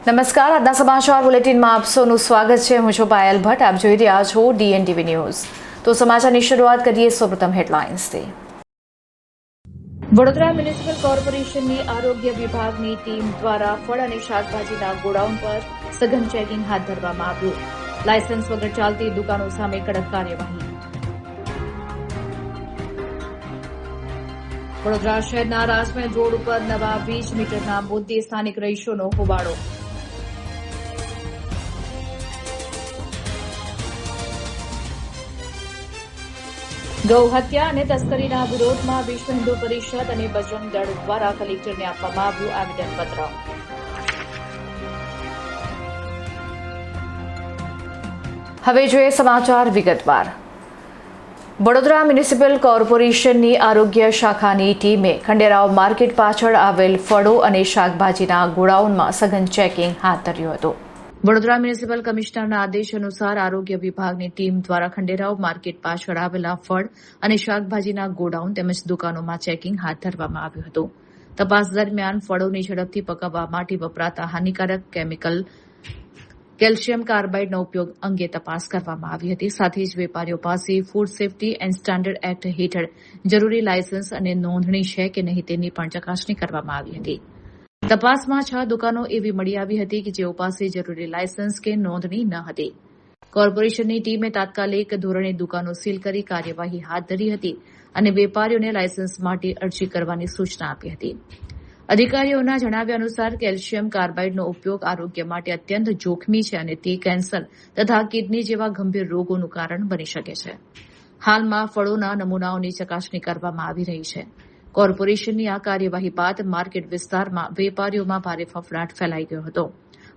નમસ્કાર, આજના સમાચાર બુલેટિનમાં આપ સૌનું સ્વાગત છે. હું છું પાયલ ભટ્ટ. આપ જોઈ રહ્યા છો DNTV ન્યૂઝ. તો સમાચારની શરૂઆત કરીએ સૌપ્રથમ હેડલાઇન્સથી. વડોદરા મ્યુનિસિપલ કોર્પોરેશનની આરોગ્ય વિભાગની ટીમ દ્વારા ફળ અને શાકભાજીના ગોડાઉન પર સઘન ચેકિંગ હાથ ધરવામાં આવ્યું. લાયસન્સ વગર ચાલતી દુકાનો સામે કડક કાર્યવાહી. વડોદરા શહેરના રાજમહેલ રોડ ઉપર નવા 20 મીટરના મુદ્દે સ્થાનિક રહીશોનો હોબાળો. ગૌ હત્યા અને તસ્કરીના વિરોધમાં વિશ્વ હિન્દુ પરિષદ અને બજરંગ દળ દ્વારા કલેક્ટરને આપવામાં આવ્યું આવેદનપત્ર. હવે જોઈએ સમાચાર વિગતવાર. વડોદરા મ્યુનિસિપલ કોર્પોરેશનની આરોગ્ય શાખાની ટીમે ખંડેરાવ માર્કેટ પાછળ આવેલ ફળો અને શાકભાજીના ગોડાઉનમાં સઘન ચેકિંગ હાથ ધર્યું હતું. વડોદરા મ્યુનિસિપલ કમિશનરના આદેશ અનુસાર આરોગ્ય વિભાગની ટીમ દ્વારા ખંડેરાવ માર્કેટ પાછળ આવેલા ફળ અને શાકભાજીના ગોડાઉન તેમજ દુકાનોમાં ચેકિંગ હાથ ધરવામાં આવ્યું હતું. તપાસ દરમિયાન ફળોને ઝડપથી પકવવા માટે વપરાતા હાનિકારક કેમિકલ કેલ્શિયમ કાર્બાઇડનો ઉપયોગ અંગે તપાસ કરવામાં આવી હતી. સાથે જ વેપારીઓ પાસે food safety and standard act હેઠળ જરૂરી લાયસન્સ અને નોંધણી છે કે નહીં તેની પણ ચકાસણી કરવામાં આવી હતી. તપાસમાં 6 દુકાનો એવી મળી આવી હતી કે જેઓ પાસે જરૂરી લાયસન્સ કે નોંધણી ન હતી. કોર્પોરેશનની ટીમે તાત્કાલિક ધોરણે દુકાનો સીલ કરી કાર્યવાહી હાથ ધરી હતી અને વેપારીઓને લાયસન્સ માટે અરજી કરવાની સૂચના આપી હતી. અધિકારીઓના જણાવ્યા અનુસાર કેલ્શિયમ કાર્બાઇડનો ઉપયોગ આરોગ્ય માટે અત્યંત જોખમી છે અને તે કેન્સર તથા કિડની જેવા ગંભીર રોગોનું કારણ બની શકે છે. હાલમાં ફળોના નમૂનાઓની ચકાસણી કરવામાં આવી રહી છે. કોર્પોરેશનની આ કાર્યવાહી બાદ માર્કેટ વિસ્તારમાં વેપારીઓમાં ભારે ફફડાટ ફેલાઈ ગયો હતો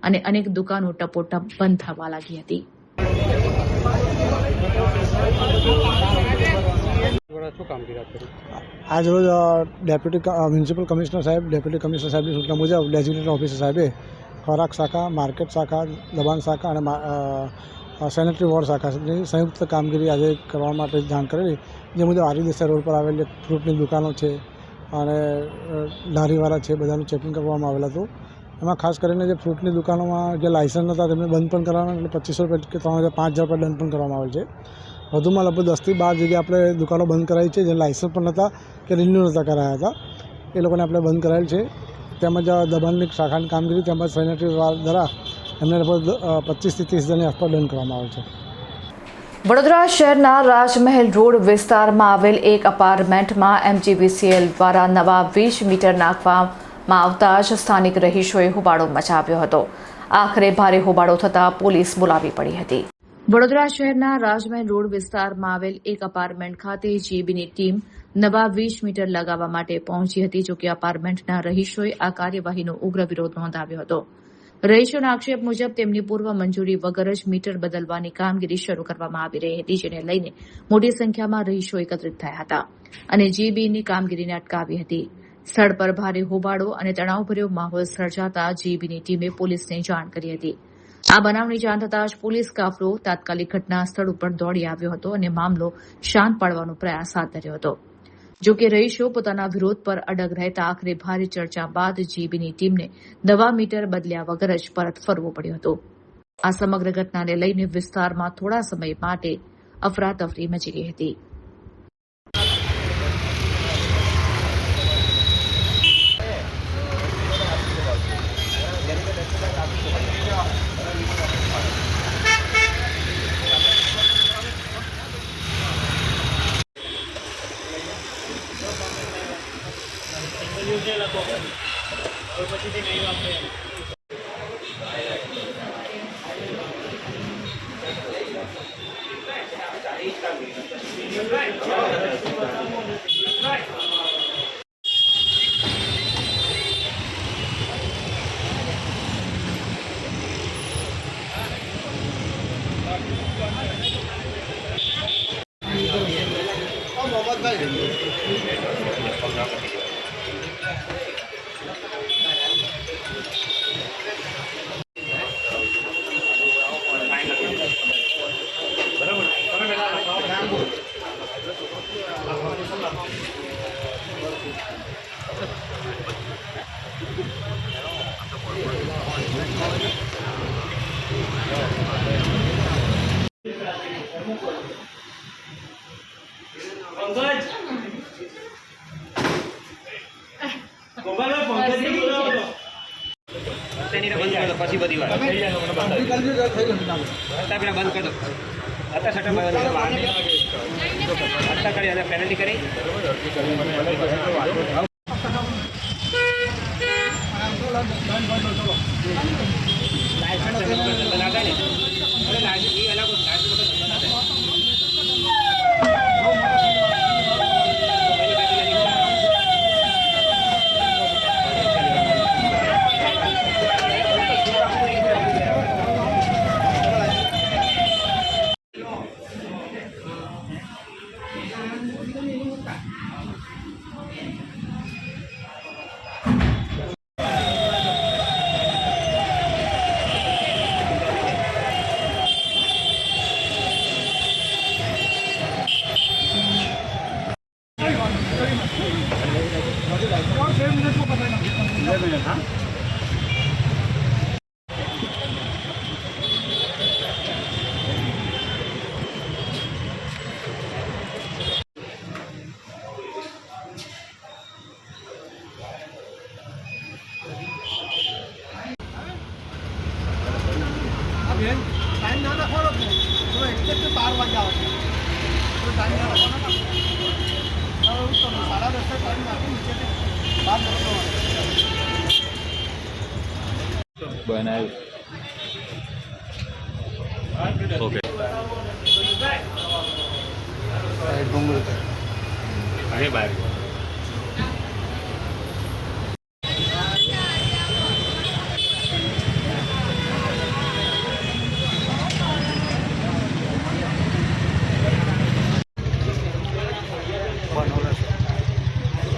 અને અનેક દુકાનો ટપોટપ બંધ થવા લાગી હતી. આજ રોજ ડેપ્યુટી મ્યુનિસિપલ કમિશનર સાહેબ, ડેપ્યુટી કમિશનર સાહેબની સૂચના મુજબ ડેઝિગ્નેટેડ ઓફિસર સાહેબે ખોરાક શાખા, માર્કેટ શાખા, દબાણ શાખા અને સેનેટરી વોર્ડ શાખાની સંયુક્ત કામગીરી આજે કરવા માટે જાણ કરેલી. જે મુજબ આરીદેસા રોડ પર આવેલી ફ્રૂટની દુકાનો છે અને લારીવાળા છે, બધાનું ચેકિંગ કરવામાં આવેલ હતું. એમાં ખાસ કરીને જે ફ્રૂટની દુકાનોમાં જે લાયસન્સ હતા તેમને બંધ પણ કરવાના, એટલે 2500 કે 3000, 5000 રૂપિયા દંડ પણ કરવામાં આવેલ છે. વધુમાં લગભગ 10 થી 12 જગ્યાએ આપણે દુકાનો બંધ કરાવી છે, જે લાયસન્સ પણ નહોતા કે રિન્યુ નહોતા કરાયા હતા. એ લોકોને આપણે બંધ કરાયેલ છે. તેમજ દબાણની શાખાની કામગીરી તેમજ સેનેટરી દ્વારા એમને લગભગ 25 થી 30 હજારની આસપાસ દંડ કરવામાં આવેલ છે. વડોદરા શહેરના રાજમહેલ રોડ વિસ્તારમાં આવેલ એક અપાર્ટમેન્ટમાં MGVCL દ્વારા નવા 20 મીટર નાખવામાં આવતા જ સ્થાનિક રહીશોએ હોબાળો મચાવ્યો હતો. આખરે ભારે હોબાળો થતાં પોલીસ બોલાવી પડી હતી. વડોદરા શહેરના રાજમહેલ રોડ વિસ્તારમાં આવેલ એક અપાર્ટમેન્ટ ખાતે જીબીની ટીમ નવા 20 મીટર લગાવવા માટે પહોંચી હતી. જોકે અપાર્ટમેન્ટના રહીશોએ આ કાર્યવાહીનો ઉગ્ર વિરોધ નોંધાવ્યો હતો. રહીશોના આક્ષેપ મુજબ તેમની પૂર્વ મંજૂરી વગર જ મીટર બદલવાની કામગીરી શરૂ કરવામાં આવી રહી હતી, જેને લઈને મોટી સંખ્યામાં રહીશો એકત્રિત થયા હતા અને જીબીની કામગીરીને અટકાવી હતી. સ્થળ પર ભારે હોબાળો અને તણાવભર્યો માહોલ સર્જાતા જીબીની ટીમે પોલીસને જાણ કરી હતી. આ બનાવની જાણ થતાં જ પોલીસ કાફલો તાત્કાલિક ઘટના સ્થળ ઉપર દોડી આવ્યો હતો અને મામલો શાંત પાડવાનો પ્રયાસ હાથ ધર્યો હતો. જોકે રહીશો પોતાના વિરોધ પર અડગ રહેતા આખરે ભારે ચર્ચા બાદ જીબીની ટીમને નવા મીટર બદલ્યા વગર જ પરત ફરવું પડ્યું હતું. આ સમગ્ર ઘટનાને લઈને વિસ્તારમાં થોડા સમય માટે અફરાતફરી મચી ગઈ હતી. તેની બંધ કરી દો પછી બધી વાત પેલા બંધ કરી દો અત્યારે શટર બંધ અત્યારે કરી અને પેનલ્ટી કરી टाइम ना रखो तो एक्सपेक्ट 12 वागे आवશે તો ટાઈમ ના રખવાનો તમે 10:30 ટાઈમ નાખી નીચેથી બહાર નીકળો બનાવ્યું ઓકે અરે બાય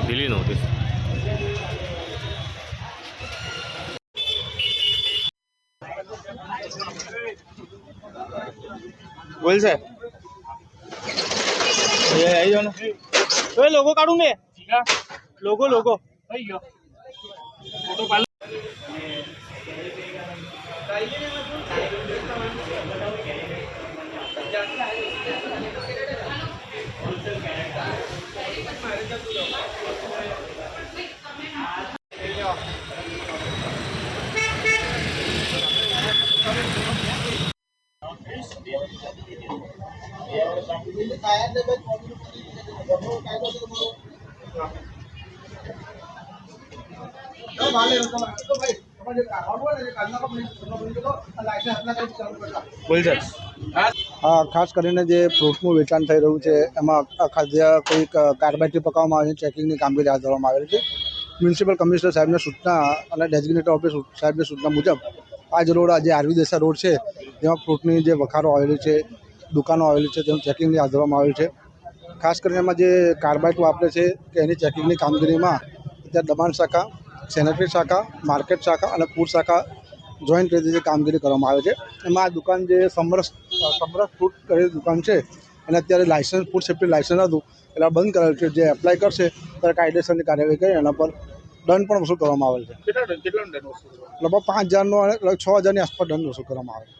દિલ્હી નોટિસ બોલ છે એ આવી જાવ ને તો લોગો કાઢું ને લોગો થઈ ગયો ફોટો પાડ બોલ છે હા, ખાસ કરીને જે ફ્રૂટનું વેચાણ થઈ રહ્યું છે એમાં ખાદ્ય કોઈ કાર્બાઇડથી પકાવવામાં આવે છે, ચેકિંગની કામગીરી હાથ ધરવામાં આવેલી છે. મ્યુનિસિપલ કમિશનર સાહેબની સૂચના અને ડેઝિગ્નેટર ઓફિસ સાહેબની સૂચના મુજબ આજ રોડ આજે આરવી દેસાઈ રોડ છે જેમાં ફ્રૂટની જે વખારો આવેલી છે, દુકાનો આવેલી છે તેનું ચેકિંગની હાથ ધરવામાં આવેલ છે. ખાસ કરીને એમાં જે કાર્બાઇડ વાપરે છે કે એની ચેકિંગની કામગીરીમાં અત્યારે દબાણ શાખા, સેનેટરી શાખા, માર્કેટ શાખા અને ફૂડ શાખા જોઈન્ટ રીતે જે કામગીરી કરવામાં આવે છે. એમાં આ દુકાન જે સમરસ ફ્રૂટ કરેલી દુકાન છે એને અત્યારે લાઇસન્સ ફૂડ સેફ્ટી લાઇસન્સ હતું એટલે બંધ કરેલ છે. જે એપ્લાય કરશે ત્યારે કાયદેસરની કાર્યવાહી કરી એના પર દંડ પણ વસૂલ કરવામાં આવેલ છે. લગભગ 5,000નો અને 6,000ની આસપાસ દંડ વસૂલ કરવામાં આવે છે.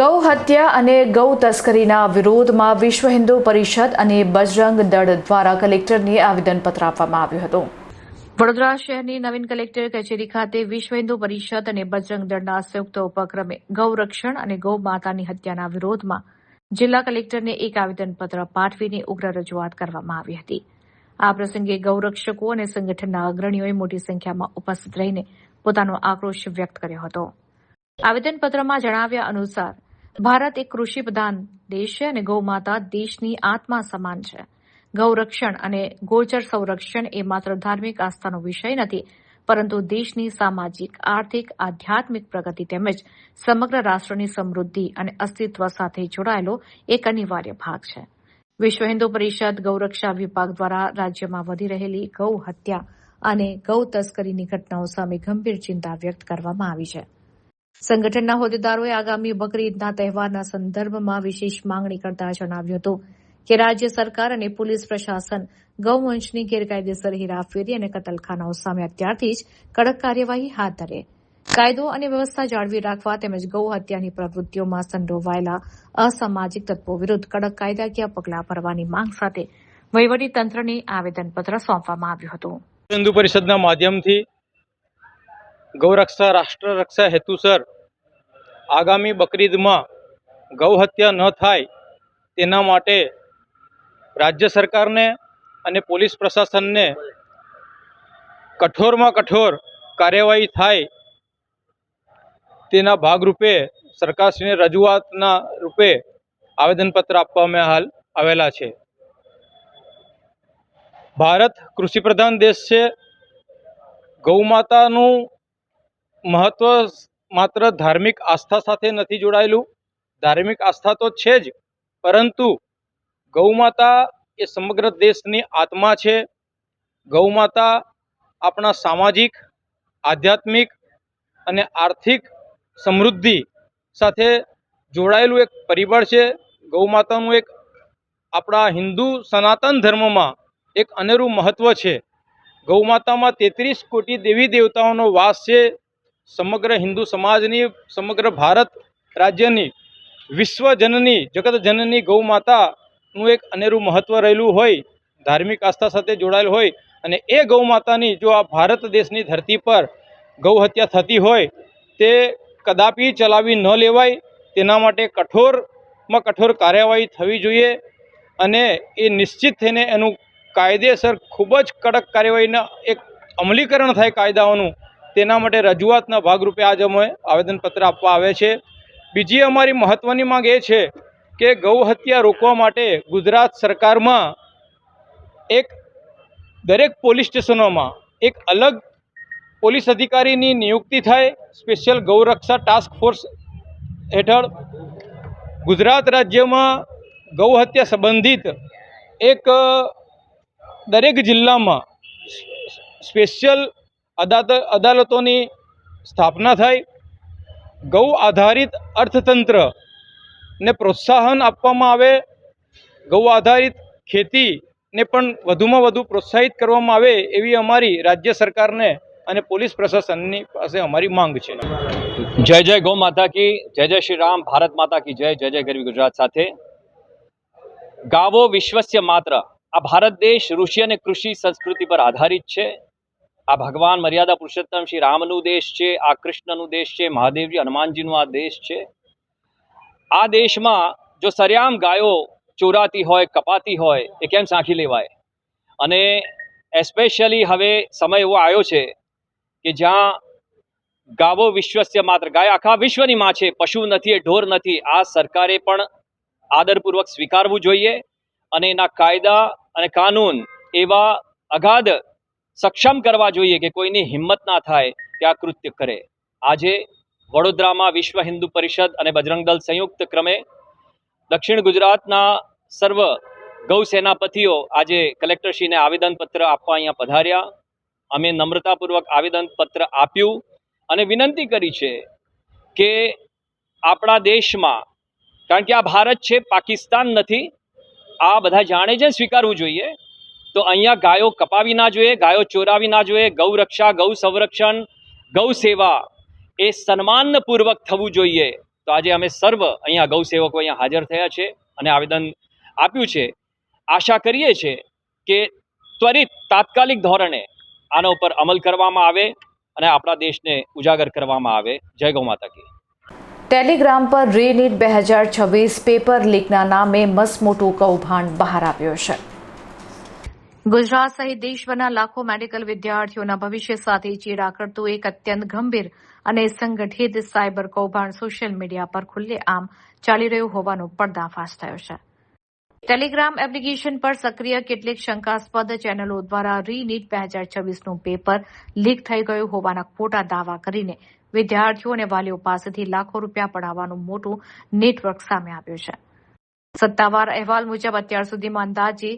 ગૌ હત્યા અને ગૌ તસ્કરીના વિરોધમાં વિશ્વ હિન્દુ પરિષદ અને બજરંગ દળ દ્વારા કલેક્ટરને આવેદનપત્ર આપવામાં આવ્યું હતું. વડોદરા શહેરની નવીન કલેક્ટર કચેરી ખાતે વિશ્વ હિન્દુ પરિષદ અને બજરંગ દળના સંયુક્ત ઉપક્રમે ગૌરક્ષણ અને ગૌ માતાની હત્યાના વિરોધમાં જિલ્લા કલેક્ટરને એક આવેદનપત્ર પાઠવીને ઉગ્ર રજૂઆત કરવામાં આવી હતી. આ પ્રસંગે ગૌરક્ષકો અને સંગઠનના અગ્રણીઓએ મોટી સંખ્યામાં ઉપસ્થિત રહીને પોતાનો આક્રોશ વ્યક્ત કર્યો હતો. આવેદનપત્રમાં જણાવ્યા અનુસાર ભારત એક કૃષિ પ્રધાન દેશ છે અને ગૌમાતા દેશની આત્મા સમાન છે. ગૌરક્ષણ અને ગોચર સંરક્ષણ એ માત્ર ધાર્મિક આસ્થાનો વિષય નથી, પરંતુ દેશની સામાજિક, આર્થિક, આધ્યાત્મિક પ્રગતિ તેમજ સમગ્ર રાષ્ટ્રની સમૃદ્ધિ અને અસ્તિત્વ સાથે જોડાયેલો એક અનિવાર્ય ભાગ છે. વિશ્વ હિન્દુ પરિષદ ગૌરક્ષા વિભાગ દ્વારા રાજ્યમાં વધી રહેલી ગૌ હત્યા અને ગૌ તસ્કરીની ઘટનાઓ સામે ગંભીર ચિંતા વ્યક્ત કરવામાં આવી છે. સંગઠનના હોદ્દેદારોએ આગામી બકરી ઈદના તહેવારના સંદર્ભમાં વિશેષ માંગણી કરતા જણાવ્યું હતું કે રાજ્ય સરકાર અને પોલીસ પ્રશાસન ગૌવંશની ગેરકાયદેસર હેરાફેરી અને કતલખાનાઓ સામે અત્યારથી જ કડક કાર્યવાહી હાથ ધરે, કાયદો અને વ્યવસ્થા જાળવી રાખવા તેમજ ગૌ હત્યાની પ્રવૃત્તિઓમાં સંડોવાયેલા અસામાજિક તત્વો વિરુદ્ધ કડક કાયદાકીય પગલાં ભરવાની માંગ સાથે વહીવટીતંત્રને આવેદનપત્ર સોંપવામાં આવ્યું હતું. હિન્દુ પરિષદના માધ્યમથી ગૌરક્ષા રાષ્ટ્ર રક્ષા હેતુસર આગામી બકરીદમાં ગૌ હત્યા ન થાય તેના માટે રાજ્ય સરકારને અને પોલીસ પ્રશાસનને કઠોરમાં કઠોર કાર્યવાહી થાય તેના ભાગરૂપે સરકારશ્રીને રજૂઆતના રૂપે આવેદનપત્ર આપવામાં હાલ આવેલા છે. ભારત કૃષિપ્રધાન દેશ છે. ગૌમાતાનું મહત્વ માત્ર ધાર્મિક આસ્થા સાથે નથી જોડાયેલું. ધાર્મિક આસ્થા તો છે જ, પરંતુ ગૌમાતા એ સમગ્ર દેશની આત્મા છે. ગૌમાતા આપણા સામાજિક, આધ્યાત્મિક અને આર્થિક સમૃદ્ધિ સાથે જોડાયેલું એક પરિબળ છે. ગૌમાતાનું એક આપણા હિન્દુ સનાતન ધર્મમાં એક અનેરું મહત્ત્વ છે. ગૌમાતામાં 33 કોટી દેવી દેવતાઓનો વાસ છે. સમગ્ર હિન્દુ સમાજની, સમગ્ર ભારત રાજ્યની વિશ્વજનની, જગતજનની ગૌમાતાનું એક અનેરું મહત્ત્વ રહેલું હોય, ધાર્મિક આસ્થા સાથે જોડાયેલ હોય, અને એ ગૌમાતાની જો આ ભારત દેશની ધરતી પર ગૌ હત્યા થતી હોય તે કદાપી ચલાવી ન લેવાય. તેના માટે કઠોરમાં કઠોર કાર્યવાહી થવી જોઈએ અને એ નિશ્ચિત થઈને એનું કાયદેસર ખૂબ જ કડક કાર્યવાહીના એક અમલીકરણ થાય કાયદાઓનું. તેના માટે રજૂઆતના ભાગરૂપે આજે અમે આવેદનપત્ર આપવા આવે છે. બીજી અમારી મહત્ત્વની માંગ એ છે કે ગૌ હત્યા રોકવા માટે ગુજરાત સરકારમાં એક દરેક પોલીસ સ્ટેશનોમાં એક અલગ પોલીસ અધિકારીની નિયુક્તિ થાય. સ્પેશિયલ ગૌરક્ષા ટાસ્ક ફોર્સ હેઠળ ગુજરાત રાજ્યમાં ગૌ હત્યા સંબંધિત એક દરેક જિલ્લામાં સ્પેશિયલ અદાલતોની સ્થાપના થાય. ગૌ આધારિત અર્થતંત્રને પ્રોત્સાહન આપવામાં આવે. ગૌ આધારિત ખેતીને પણ વધુમાં વધુ પ્રોત્સાહિત કરવામાં આવે એવી અમારી રાજ્ય સરકારને અને પોલીસ પ્રશાસનની પાસે અમારી માંગ છે. જય જય ગૌ માતા કી જય. જય શ્રી રામ. ભારત માતા કી જય. જય જય ગરવી ગુજરાત સાથે. ગાવો વિશ્વસ્ય માત્ર. આ ભારત દેશ ઋષિ અને કૃષિ સંસ્કૃતિ પર આધારિત છે. આ ભગવાન મર્યાદા પુરુષોત્તમ શ્રી રામનું દેશ છે. આ કૃષ્ણનું દેશ છે. મહાદેવજી હનુમાનજીનું આ દેશ છે. આ દેશમાં જો સરેઆમ ગાયો ચોરાતી હોય, કપાતી હોય, એ કેમ સાંખી લેવાય? અને એસ્પેશિયલી હવે સમય એવો આવ્યો છે કે જ્યાં ગાવો વિશ્વસ્ય માત્ર, ગાય આખા વિશ્વની માં છે, પશુ નથી, એ ઢોર નથી. આ સરકારે પણ આદરપૂર્વક સ્વીકારવું જોઈએ અને એના કાયદા અને કાનૂન એવા અગાધ સક્ષમ કરવા જોઈએ કે કોઈની હિંમત ના થાય કે આ કૃત્ય કરે. આજે વડોદરામાં વિશ્વ હિન્દુ પરિષદ અને બજરંગ દળ સંયુક્ત ક્રમે દક્ષિણ ગુજરાતના સર્વ ગૌ સેનાપતિઓ આજે કલેક્ટરશ્રીને આવેદનપત્ર આપવા અહીંયા પધાર્યા. અમે નમ્રતાપૂર્વક આવેદનપત્ર આપ્યું અને વિનંતી કરી છે કે આપણા દેશમાં, કારણ કે આ ભારત છે, પાકિસ્તાન નથી, આ બધા જાણે છે, સ્વીકારવું જોઈએ. તો અહીંયા ગાયો કપાવી ના જોઈએ, ગાયો ચોરાવી ના જોઈએ. ગૌ રક્ષા, ગૌ સંરક્ષણ, ગૌ સેવા એ સન્માનપૂર્વક થવું જોઈએ. તો આજે અમે સર્વ અહીંયા ગૌ સેવકો અહીંયા હાજર થયા છે અને આવેદન આપ્યું છે. આશા કરીએ છીએ કે ત્વરિત તાત્કાલિક ધોરણે આના ઉપર અમલ કરવામાં આવે અને આપણા દેશને ઉજાગર કરવામાં આવે. જય ગૌ માતા કી. ટેલિગ્રામ પર રીનીટ 2026 પેપર લીકના નામે મસમોટું કૌભાંડ બહાર આવ્યું છે. ગુજરાત સહિત દેશભરના લાખો મેડિકલ વિદ્યાર્થીઓના ભવિષ્ય સાથે ચેડા કરતું એક અત્યંત ગંભીર અને સંગઠિત સાયબર કૌભાંડ સોશિયલ મીડિયા પર ખુલ્લેઆમ ચાલી રહ્યું હોવાનો પર્દાફાશ થયો છે. ટેલિગ્રામ એપ્લિકેશન પર સક્રિય કેટલીક શંકાસ્પદ ચેનલો દ્વારા રીનીટ 2026નું પેપર લીક થઈ ગયું હોવાના ખોટા દાવા કરીને વિદ્યાર્થીઓ અને વાલીઓ પાસેથી લાખો રૂપિયા પડાવવાનું મોટું નેટવર્ક સામે આવ્યું છે. સત્તાવાર અહેવાલ મુજબ અત્યાર સુધીમાં અંદાજે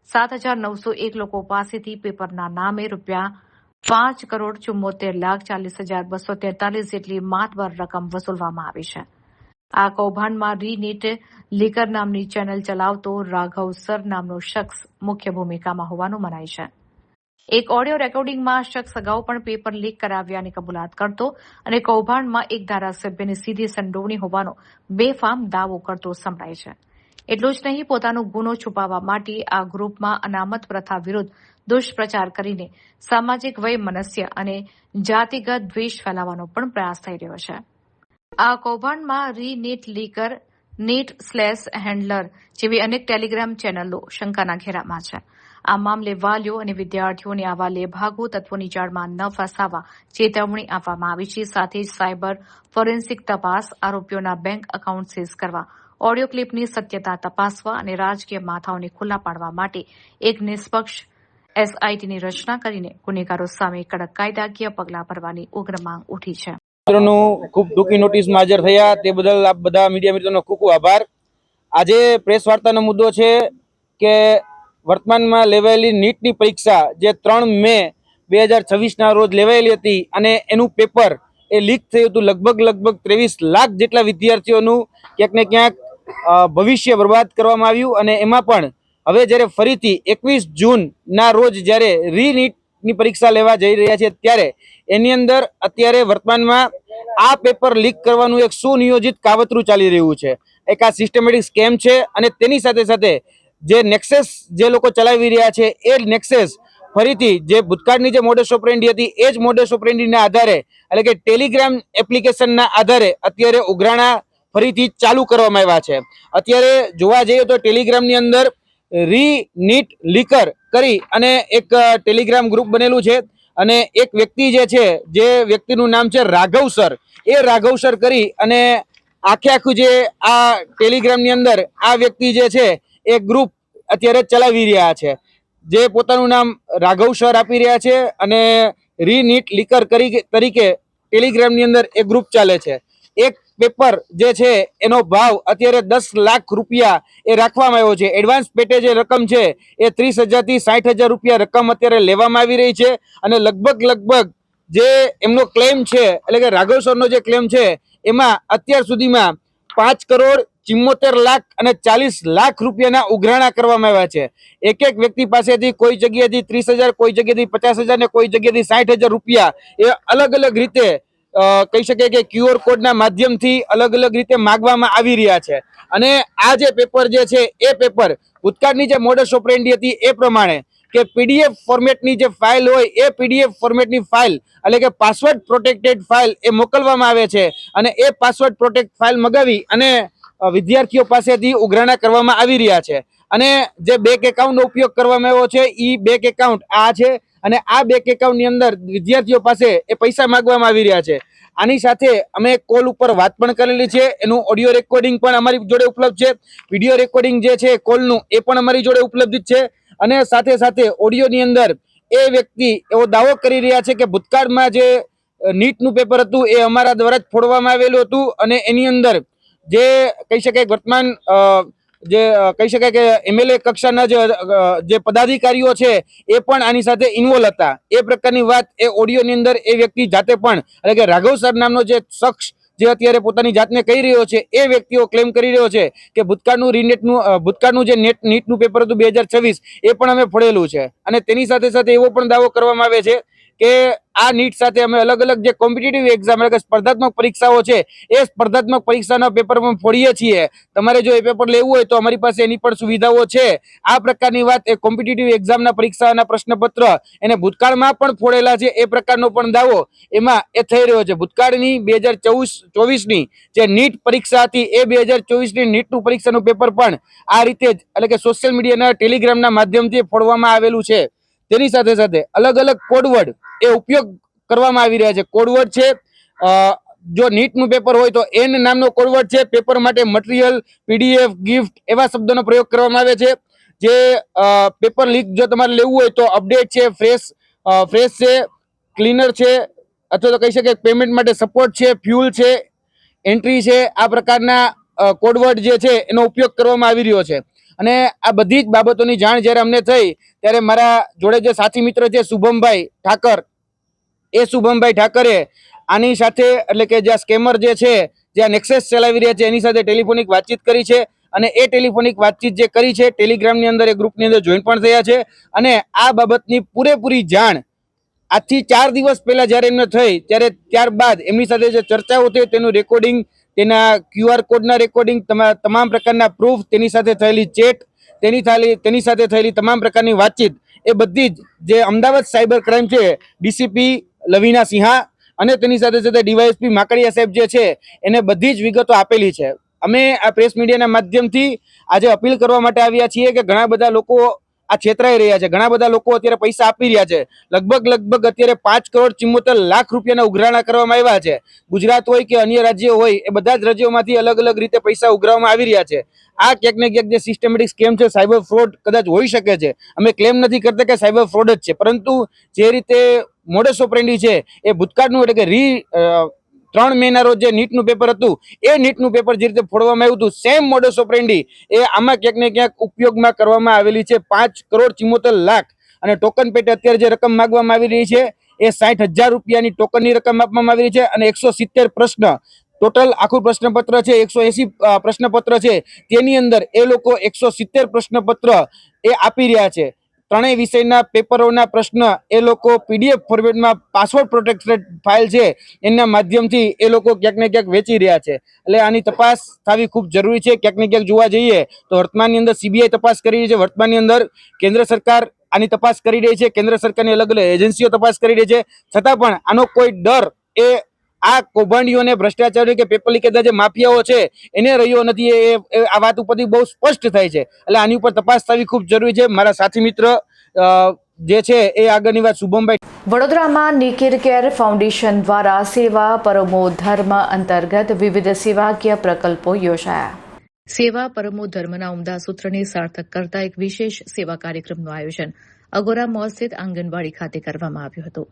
7,901 લોકો પાસેથી પેપરના નામે ₹5,74,40,243 જેટલી માતબર રકમ વસૂલવામાં આવી છે. આ કૌભાંડમાં રીનીટ લીકર નામની ચેનલ ચલાવતો રાઘવ સર નામનો શખ્સ મુખ્ય ભૂમિકામાં હોવાનું મનાય છે. એક ઓડિયો રેકોર્ડિંગમાં શખ્સ અગાઉ પણ પેપર લીક કરાવ્યાની કબૂલાત કરતો અને કૌભાંડમાં એક ધારાસભ્યની સીધી સંડોવણી હોવાનો બેફામ દાવો કરતો સંભળાય છે. એટલું જ નહીં, પોતાનો ગુનો છુપાવવા માટે આ ગ્રુપમાં અનામત પ્રથા વિરુદ્ધ દુષ્પ્રચાર કરીને સામાજિક વૈમનસ્ય અને જાતિગત દ્વેષ ફેલાવવાનો પણ પ્રયાસ થઈ રહ્યો છે. આ કૌભાંડમાં રીનીટ લીકર, નીટ/હેન્ડલર જેવી અનેક ટેલિગ્રામ ચેનલો શંકાના ઘેરામાં છે. આ મામલે વાલીઓ અને વિદ્યાર્થીઓને આવા લેભાગુ તત્વોની જાળમાં ન ફસાવા ચેતવણી આપવામાં આવી છે. સાથે જ સાયબર ફોરેન્સિક તપાસ, આરોપીઓના બેંક એકાઉન્ટ સીઝ કરવા, ઓડિયો ક્લિપની સત્યતા તપાસવા અને રાજકીય માથાઓને ખુલ્લા પાડવા માટે એક નિષ્પક્ષ એસઆઈટીની રચના કરીને ગુનેગારો સામે કડક કાયદાકીય પગલાં ભરવાની ઉગ્ર માંગ ઉઠી છે. મિત્રોનું ખૂબ ટૂંકી નોટિસમાં હાજર થયા તે બદલ આપ બધા મીડિયા મિત્રોનો ખૂબ ખૂબ આભાર. આજે પ્રેસ વાર્તાનો મુદ્દો છે કે વર્તમાનમાં લેવાયેલી નીટની પરીક્ષા જે 3 મે 2026ના રોજ લેવાયેલી હતી અને એનું પેપર એ લીક થયું હતું. લગભગ 23 લાખ જેટલા વિદ્યાર્થીઓનું ક્યાંક ને ક્યાંક ભવિષ્ય બરબાદ કરવામાં આવ્યું. અને એમાં પણ હવે જ્યારે ફરીથી 21 જૂનના રોજ જ્યારે રીનીટની પરીક્ષા લેવા જઈ રહ્યા છે ત્યારે એની અંદર અત્યારે વર્તમાનમાં આ પેપર લીક કરવાનું એક સુનિયોજિત કાવતરું ચાલી રહ્યું છે. એક આ સિસ્ટમેટિક સ્કેમ છે અને તેની સાથે સાથે જે નેક્સસ જે લોકો ચલાવી રહ્યા છે એ નેક્સસ ફરીથી જે ભૂતકાળની જે મોડસ ઓપરેન્ડી હતી એ જ મોડસ ઓપરેન્ડીના આધારે એટલે કે ટેલિગ્રામ એપ્લિકેશનના આધારે અત્યારે ઉઘરાણા ફરીથી ચાલુ કરવામાં આવ્યા છે. અત્યારે જોવા જઈએ તો ટેલિગ્રામની અંદર રીનીટ લીકર કરી અને એક ટેલિગ્રામ ગ્રુપ બનેલું છે અને એક વ્યક્તિ જે છે જે વ્યક્તિનું નામ છે રાઘવ સર, એ રાઘવ સર કરી અને આખું જે આ ટેલિગ્રામની અંદર આ વ્યક્તિ જે છે એ ગ્રુપ અત્યારે ચલાવી રહ્યા છે, જે પોતાનું નામ રાઘવ સર આપી રહ્યા છે અને રીનીટ લીકર તરીકે ટેલિગ્રામની અંદર એ ગ્રુપ ચાલે છે. એક પેપર જે છે એનો ભાવ અત્યારે 10 લાખ રૂપિયા એ રાખવામાં આવ્યો છે. એડવાન્સ પેટે જે રકમ છે એ 30,000 થી 60,000 રૂપિયા રકમ અત્યારે લેવામાં આવી રહી છે. અને લગભગ જે એમનો ક્લેમ છે એટલે કે રાઘવ સરનો જે ક્લેમ છે એમાં અત્યાર સુધીમાં 5,74,40,00,000 રૂપિયાના ઉઘરાણા કરવામાં આવ્યા છે. એક વ્યક્તિ પાસેથી કોઈ જગ્યાએથી 30,000, કોઈ જગ્યાએથી 50,000 ને કોઈ જગ્યાએથી 60,000 રૂપિયા એ અલગ રીતે કહી શકાય કે QR કોડના માધ્યમથી અલગ રીતે માગવામાં આવી રહ્યા છે. અને આ જે પેપર જે છે એ પેપર ભૂતકાળની જે મોડસ ઓપરેન્ડી હતી એ પ્રમાણે કે PDF ફોર્મેટની જે ફાઇલ હોય એ PDF ફોર્મેટની ફાઇલ એટલે કે પાસવર્ડ પ્રોટેક્ટેડ ફાઇલ એ મોકલવામાં આવે છે અને એ પાસવર્ડ પ્રોટેક્ટ ફાઇલ મગાવી અને વિદ્યાર્થીઓ પાસેથી ઉઘરાણા કરવામાં આવી રહ્યા છે. અને જે બેંક એકાઉન્ટનો ઉપયોગ કરવામાં આવ્યો છે એ બેંક એકાઉન્ટ આ છે અને આ બેંક એકાઉન્ટની અંદર વિદ્યાર્થીઓ પાસે એ પૈસા માંગવામાં આવી રહ્યા છે. આની સાથે અમે કોલ ઉપર વાત પણ કરેલી છે, એનું ઓડિયો રેકોર્ડિંગ પણ અમારી જોડે ઉપલબ્ધ છે, વિડીયો રેકોર્ડિંગ જે છે કોલનું એ પણ અમારી જોડે ઉપલબ્ધ છે. અને સાથે ઓડિયોની અંદર એ વ્યક્તિ એવો દાવો કરી રહ્યા છે કે ભૂતકાળમાં જે નીટનું પેપર હતું એ અમારા દ્વારા જ ફોડવામાં આવેલું હતું અને એની અંદર જે કહી શકાય વર્તમાન જે કહી શકાય કે MLA કક્ષાના જે પદાધિકારીઓ છે એ પણ આની સાથે ઇન્વોલ્વ હતા. એ પ્રકારની વાત એ ઓડિયોની અંદર એ વ્યક્તિ જાતે પણ એટલે કે રાઘવ સર નામનો જે શખ્સ જે અત્યારે પોતાની જાતને કહી રહ્યો છે એ વ્યક્તિઓ ક્લેમ કરી રહ્યો છે કે ભૂતકાળનું જે નીટનું પેપર હતું 2026 એ પણ અમે ફોડેલું છે. અને તેની સાથે એવો પણ દાવો કરવામાં આવે છે કે આ નીટ સાથે અમે અલગ જે કોમ્પિટિટિવ એક્ઝામ એટલે કે સ્પર્ધાત્મક પરીક્ષાઓ છે એ સ્પર્ધાત્મક પરીક્ષાના પેપર પણ ફોડીએ છીએ. તમારે જો એ પેપર લેવું હોય તો અમારી પાસે એની પણ સુવિધાઓ છે. આ પ્રકારની વાત એ કોમ્પિટિટિવ એક્ઝામના પરીક્ષાના પ્રશ્નપત્ર એને ભૂતકાળમાં પણ ફોડેલા છે એ પ્રકારનો પણ દાવો એમાં એ થઈ રહ્યો છે. ભૂતકાળની 2024ની જે નીટ પરીક્ષા હતી એ 2024ની નીટનું પરીક્ષાનું પેપર પણ આ રીતે જ એટલે કે સોશિયલ મીડિયાના ટેલિગ્રામના માધ્યમથી ફોડવામાં આવેલું છે. તેની સાથે અલગ કોડવર્ડ એ ઉપયોગ કરવામાં આવી રહ્યા છે. કોડવર્ડ છે જો નીટનું પેપર હોય તો એન નામનો કોડવર્ડ છે. પેપર માટે મટીરિયલ, PDF, ગિફ્ટ એવા શબ્દોનો પ્રયોગ કરવામાં આવે છે. જે પેપર લીક જો તમારે લેવું હોય તો અપડેટ છે, ફ્રેશ છે, ક્લીનર છે, અથવા તો કહી શકાય પેમેન્ટ માટે સપોર્ટ છે, ફ્યુલ છે, એન્ટ્રી છે, આ પ્રકારના કોડવર્ડ જે છે એનો ઉપયોગ કરવામાં આવી રહ્યો છે. અને આ બધી જ બાબતોની જાણ જ્યારે અમને થઈ ત્યારે મારા જોડે જે સાથી મિત્ર છે શુભમભાઈ ઠાકર, એ શુભમભાઈ ઠાકરે આની સાથે એટલે કે જે સ્કેમર જે છે જે નેક્સસ ચલાવી રહ્યા છે એની સાથે ટેલિફોનિક વાતચીત કરી છે. અને એ ટેલિફોનિક વાતચીત જે કરી છે ટેલિગ્રામની અંદર એ ગ્રુપની અંદર જોઈન પણ થયા છે. અને આ બાબતની પૂરેપૂરી જાણ આજથી 4 દિવસ પહેલા જ્યારે એમને થઈ ત્યારે ત્યારબાદ એમની સાથે જે ચર્ચાઓ થઈ તેનું રેકોર્ડિંગ, તેના QR કોડના રેકોર્ડિંગ, તમામ પ્રકારના પ્રૂફ, તેની સાથે થયેલી ચેટ, તેની સાથે થયેલી તમામ પ્રકારની વાતચીત એ બધી જ જે અમદાવાદ સાયબર ક્રાઇમ છે ડીસીપી લવીના સિંહા અને તેની સાથે સાથે ડીવાયએસપી માકડિયા સાહેબ જે છે એને બધી જ વિગતો આપેલી છે. અમે આ પ્રેસ મીડિયાના માધ્યમથી આજે અપીલ કરવા માટે આવ્યા છીએ કે ઘણા બધા લોકો આ છેતરાઈ રહ્યા છે, ઘણા બધા લોકો અત્યારે પૈસા આપી રહ્યા છે. લગભગ અત્યારે 5,74,00,000 રૂપિયાના ઉઘરાણા કરવામાં આવ્યા છે. ગુજરાત હોય કે અન્ય રાજ્યો હોય એ બધા જ રાજ્યોમાંથી અલગ અલગ રીતે પૈસા ઉઘરાવવામાં આવી રહ્યા છે. આ ક્યાંક ને ક્યાંક જે સિસ્ટમેટિક સ્કેમ છે, સાયબર ફ્રોડ કદાચ હોઈ શકે છે. અમે ક્લેમ નથી કરતા કે સાયબર ફ્રોડ જ છે, પરંતુ જે રીતે મોડસ ઓપરેન્ડી છે એ ભૂતકાળનું એટલે કે 3 મેના રોજ જે નીટનું પેપર હતું એ નીટનું પેપર જે રીતે ફોડવામાં આવ્યું હતું, સેમ મોડસ ઓપરેન્ડી એ આમાં ક્યાંક ને ક્યાંક ઉપયોગમાં કરવામાં આવેલી છે. 5,74,00,000 અને ટોકન પેટે અત્યારે જે રકમ માંગવામાં આવી રહી છે એ 60,000 રૂપિયાની ટોકનની રકમ આપવામાં આવી રહી છે અને 170 પ્રશ્ન ટોટલ આખું પ્રશ્નપત્ર છે, 180 પ્રશ્નપત્ર છે, તેની અંદર એ લોકો 170 પ્રશ્નપત્ર એ આપી રહ્યા છે. ત્રણેય વિષયના પેપરોના પ્રશ્ન એ લોકો પીડીએફ ફોર્મેટમાં પાસવર્ડ પ્રોટેક્ટેડ ફાઇલ છે એના માધ્યમથી એ લોકો ક્યાંક ને ક્યાંક વેચી રહ્યા છે. એટલે આની તપાસ થવી ખૂબ જરૂરી છે. ક્યાંક ને ક્યાંક જોવા જઈએ તો વર્તમાનની અંદર સીબીઆઈ તપાસ કરી રહી છે, વર્તમાનની અંદર કેન્દ્ર સરકાર આની તપાસ કરી રહી છે, કેન્દ્ર સરકારની અલગ અલગ એજન્સીઓ તપાસ કરી રહી છે. છતાં પણ આનો કોઈ ડર એ આ કૌભાંડીઓને, ભ્રષ્ટાચારીઓ કે પેપર લીકેજના જે માફિયાઓ છે એને રહ્યો નથી. આ વાત ઉપરથી બહુ સ્પષ્ટ થાય છે. એટલે આની ઉપર તપાસ થવી ખૂબ જરૂરી છે. મારા સાથી મિત્ર જે છે એ આગળની વાત શુભમભાઈ. વડોદરામાં નિકિર કેર ફાઉન્ડેશન દ્વારા સેવા પરમો ધર્મ અંતર્ગત વિવિધ સેવાકીય પ્રકલ્પો યોજાયા. સેવા પરમો ધર્મના ઉમદા સૂત્રને સાર્થક કરતા એક વિશેષ સેવા કાર્યક્રમનું આયોજન અગોરા મોલ સ્થિત આંગણવાડી ખાતે કરવામાં આવ્યું હતું.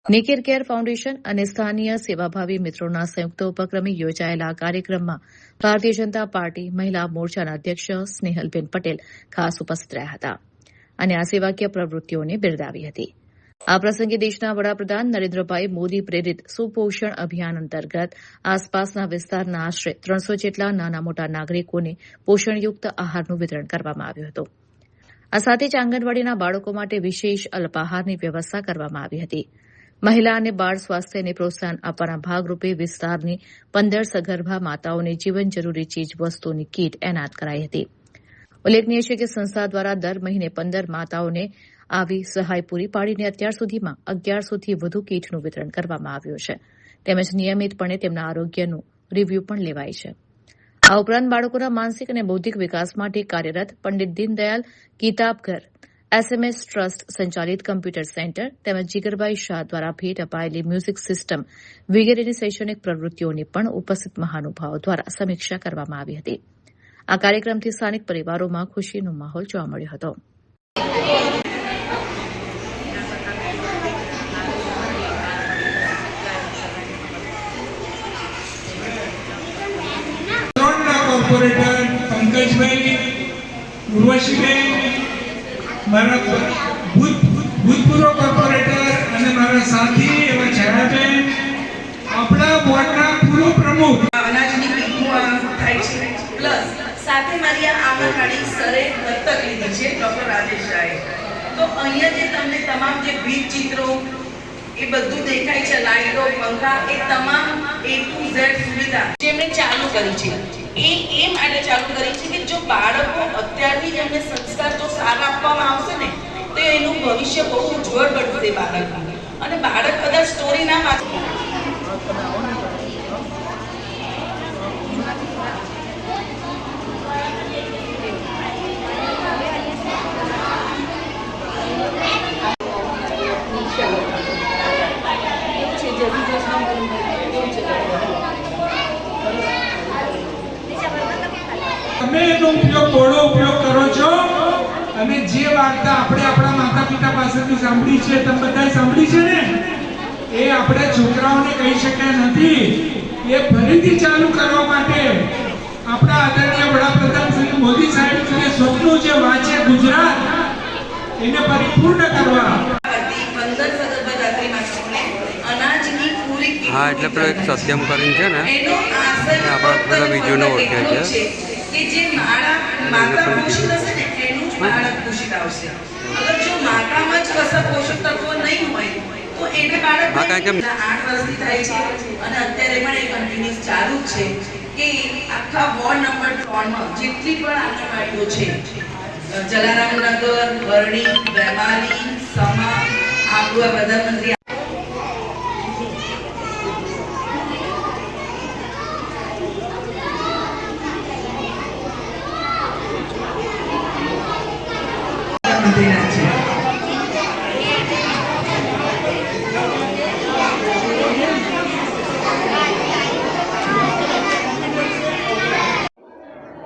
નિકિર કેર ફાઉન્ડેશન અને સ્થાનીય સેવાભાવી મિત્રોના સંયુક્ત ઉપક્રમે યોજાયેલા કાર્યક્રમમાં ભારતીય જનતા પાર્ટી મહિલા મોરચાના અધ્યક્ષ સ્નેહલબેન પટેલ ખાસ ઉપસ્થિત રહ્યા હતા અને આ સેવાકીય પ્રવૃત્તિઓને બિરદાવી હતી. આ પ્રસંગે દેશના વડાપ્રધાન નરેન્દ્રભાઈ મોદી પ્રેરિત સુપોષણ અભિયાન અંતર્ગત આસપાસના વિસ્તારના આશરે 300 જેટલા નાના મોટા નાગરિકોને પોષણયુક્ત આહારનું વિતરણ કરવામાં આવ્યું હતું. આ સાથે જ આંગણવાડીના બાળકો માટે વિશેષ અલ્પાહારની વ્યવસ્થા કરવામાં આવી હતી. મહિલા અને બાળ સ્વાસ્થ્યને પ્રોત્સાહન આપવાના ભાગરૂપે વિસ્તારની 15 સગર્ભા માતાઓને જીવન જરૂરી ચીજ વસ્તુઓની કીટ એનાયત કરાઈ હતી. ઉલ્લેખનીય છે કે સંસ્થા દ્વારા દર મહિને 15 માતાઓને આવી સહાય પૂરી પાડીને અત્યાર સુધીમાં 1100થી વધુ કીટનું વિતરણ કરવામાં આવ્યું છે. તેમજ નિયમિતપણે તેમના આરોગ્યનું રિવ્યુ પણ લેવાય છે. આ ઉપરાંત બાળકોના માનસિક અને બૌદ્ધિક વિકાસ માટે કાર્યરત પંડિત દીનદયાલ કિતાબઘર SMS ટ્રસ્ટ સંચાલિત કમ્પ્યુટર સેન્ટર તેમજ જીગરભાઈ શાહ દ્વારા ભેટ અપાયેલી મ્યુઝિક સિસ્ટમ વગેરેની શૈક્ષણિક પ્રવૃત્તિઓની પણ ઉપસ્થિત મહાનુભાવો દ્વારા સમીક્ષા કરવામાં આવી હતી. આ કાર્યક્રમથી સ્થાનિક પરિવારોમાં ખુશીનો માહોલ જોવા મળ્યો હતો. કોર્પોરેટર પંકજભાઈ, ઉર્વશીબેન, મારા ભૂતપૂર્વ કોર્પોરેટર અને મારા સાથી એવા છાયાબેન, આપણા બોર્ડના પૂર્વ પ્રમુખ અનાજની કીટનું થાય છે, પ્લસ સાથે મારી આ આંગણવાડી સરે દત્તક લીધી છે ડોક્ટર રાજેશ શાહે. તો અહીંયા જે તમને તમામ જે ભીત ચિત્રો એ બધું દેખાય છે, લાઈટો, પંખા, એ તમામ A to Z સુવિધા જેમણે ચાલુ કરી છે એ માટે ચાલુ કરી છે કે જો બાળકો અત્યારથી જ એમને સંસ્કાર જો સારા આપવામાં આવશે ને તો એનું ભવિષ્ય બહુ ઉજ્જવળ બનશે બાળકનું. અને બાળક કદાચ સ્ટોરી ના વાંચે તમે એનો બહોળો ઉપયોગ કરો છો અને જે વાર્તા આપણે આપણા માતા પિતા પાસેથી સાંભળી છે, તમે બધાએ સાંભળી છે ને, એ આપણે છોકરાઓને કહી શક્યા નથી. એ ફરીથી ચાલુ કરવા માટે આપણા આદરણીય વડાપ્રધાન શ્રી મોદી સાહેબ જે સ્વપ્ન જે વાંચે ગુજરાત એને પરિપૂર્ણ કરવા. હા, એટલે પેલો એક સત્યમ કરીને છે ને આપણા પેલા બીજું ઓળખે છે કે જે માતા પોષિત હશે ને એનું જ બાળક પોષિત આવશે. અગર જો માતામાં જ કશા પોષક તત્વો નહીં હોય તો એને બાળક 8 વર્ષથી થાય છે અને અત્યારે પણ એ કન્ટિન્યુઅસ ચાલુ જ છે કે આખા વોર્ડ નંબર 3 માં જેટલી પણ આંગણવાડીઓ છે જલારામનગર, બરણી, વેમાલી, સમા, આપણું આ પ્રધાનમંત્રી મંત્રીના છે.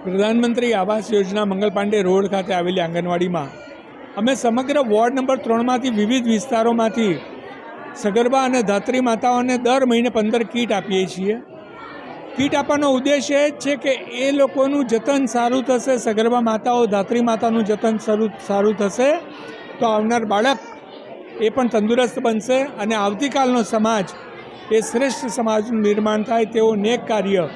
પ્રધાનમંત્રી આવાસ યોજના મંગલ પાંડે રોડ ખાતે આવેલી આંગણવાડીમાં અમે સમગ્ર વોર્ડ નંબર 3માંથી વિવિધ વિસ્તારોમાંથી સગર્ભા અને ધાત્રી માતાઓને દર મહિને 15 કીટ આપીએ છીએ. કીટ આપવાનો ઉદ્દેશ્ય એ જ છે કે એ લોકોનું જતન સારું થશે, સગર્ભા માતાઓ ધાત્રી માતાનું જતન સારું થશે તો આવનાર બાળક એ પણ તંદુરસ્ત બનશે અને આવતીકાલનો સમાજ એ શ્રેષ્ઠ સમાજનું નિર્માણ થાય તેવો નેક કાર્ય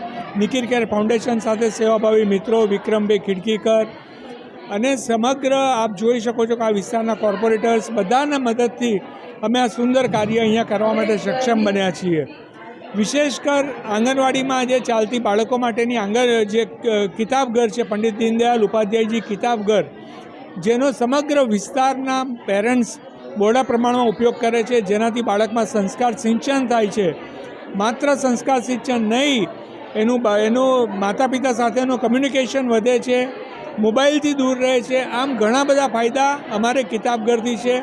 નિકિર કેર ફાઉન્ડેશન સાથે સેવાભાવી મિત્રો વિક્રમભાઈ ખિડકીકર અને સમગ્ર આપ જોઈ શકો છો કે આ વિસ્તારના કોર્પોરેટર્સ બધાના મદદથી અમે આ સુંદર કાર્ય અહીંયા કરવા માટે સક્ષમ બન્યા છીએ. વિશેષ કર આંગણવાડીમાં જે ચાલતી બાળકો માટેની જે કિતાબઘર છે, પંડિત દીનદયાળ ઉપાધ્યાયજી કિતાબઘર, જેનો સમગ્ર વિસ્તારના પેરેન્ટ્સ બહોળા પ્રમાણમાં ઉપયોગ કરે છે, જેનાથી બાળકમાં સંસ્કાર સિંચન થાય છે. માત્ર સંસ્કાર સિંચન નહીં, એનું માતા પિતા સાથેનું કમ્યુનિકેશન વધે છે, મોબાઈલથી દૂર રહે છે. આમ ઘણા બધા ફાયદા અમારે કિતાબઘરથી છે.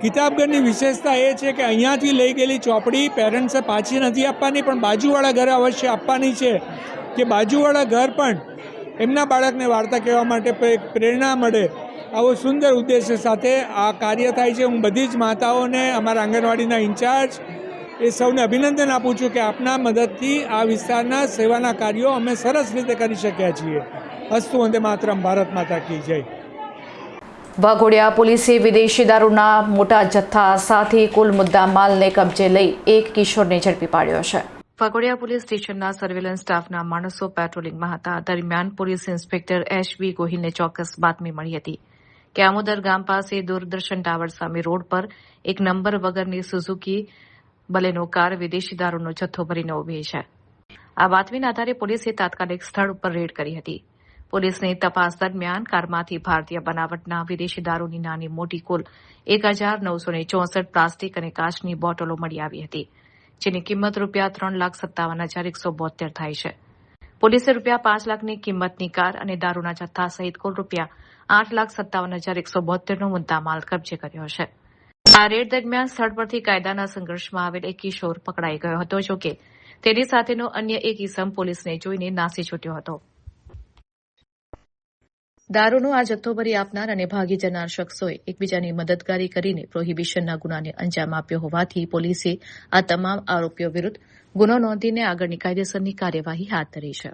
કિતાબઘરની વિશેષતા એ છે કે અહીંયાથી લઈ ગયેલી ચોપડી પેરેન્ટ્સે પાછી નથી આપવાની, પણ બાજુવાળા ઘરે અવશ્ય આપવાની છે કે બાજુવાળા ઘર પણ એમના બાળકને વાર્તા કહેવા માટે પ્રેરણા મળે. આવો સુંદર ઉદ્દેશ્ય સાથે આ કાર્ય થાય છે. હું બધી જ માતાઓને, અમારા આંગણવાડીના ઇન્ચાર્જ એ સૌને અભિનંદન આપું છું કે આપના મદદથી આ વિસ્તારના સેવાના કાર્યો અમે સરસ રીતે કરી શક્યા છીએ. અસ્તુ વંદે માતરમ. ભારત માતા કી જય. વાઘોડિયા પોલીસે વિદેશી દારૂના મોટા જથ્થા સાથે કુલ મુદ્દા માલને કબજે લઈ એક કિશોરને ઝડપી પાડ્યો છે. વાઘોડિયા પોલીસ સ્ટેશનના સર્વેલન્સ સ્ટાફના માણસો પેટ્રોલિંગમાં હતા. દરમિયાન પોલીસ ઇન્સ્પેક્ટર એચ.વી. ગોહિલને ચોક્કસ બાતમી મળી હતી કે આમોદર ગામ પાસે દૂરદર્શન ટાવર સામે રોડ પર એક નંબર વગરની સુઝુકી બલેનો કાર વિદેશી દારૂનો જથ્થો ભરીને ઉભી છે. આ બાતમીના આધારે પોલીસે તાત્કાલિક સ્થળ ઉપર રેડ કરી હતી. પોલીસની તપાસ દરમિયાન કારમાંથી ભારતીય બનાવટના વિદેશી દારૂની નાની મોટી કુલ 1964 પ્લાસ્ટિક અને કાચની બોટલો મળી આવી હતી, જેની કિંમત ₹3,57,172 થાય છે. પોલીસે ₹5 લાખની કિંમતની કાર અને દારૂના જથ્થા સહિત કુલ ₹8,57,172નો મુદ્દામાલ કબજે કર્યો છે. આ રેડ દરમિયાન સ્થળ પરથી કાયદાના સંઘર્ષમાં આવેલ એક કિશોર પકડાઈ ગયો હતો, જોકે તેની સાથેનો અન્ય એક ઇસમ પોલીસને જોઈને નાસી છૂટ્યો હતો. દારૂનો આ જથ્થો ભરી આપનાર અને ભાગી જનાર શખ્સોએ એકબીજાની મદદગારી કરીને પ્રોહિબિશનના ગુનાને અંજામ આપ્યો હોવાથી પોલીસે આ તમામ આરોપીઓ વિરુદ્ધ ગુનો નોંધીને આગળની કાયદેસરની કાર્યવાહી હાથ ધરી છે.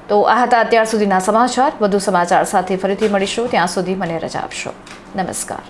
તો આ હતા અત્યાર સુધીના સમાચાર. વધુ સમાચાર સાથે ફરીથી મળીશું. ત્યાં સુધી મને રજા આપશો. નમસ્કાર.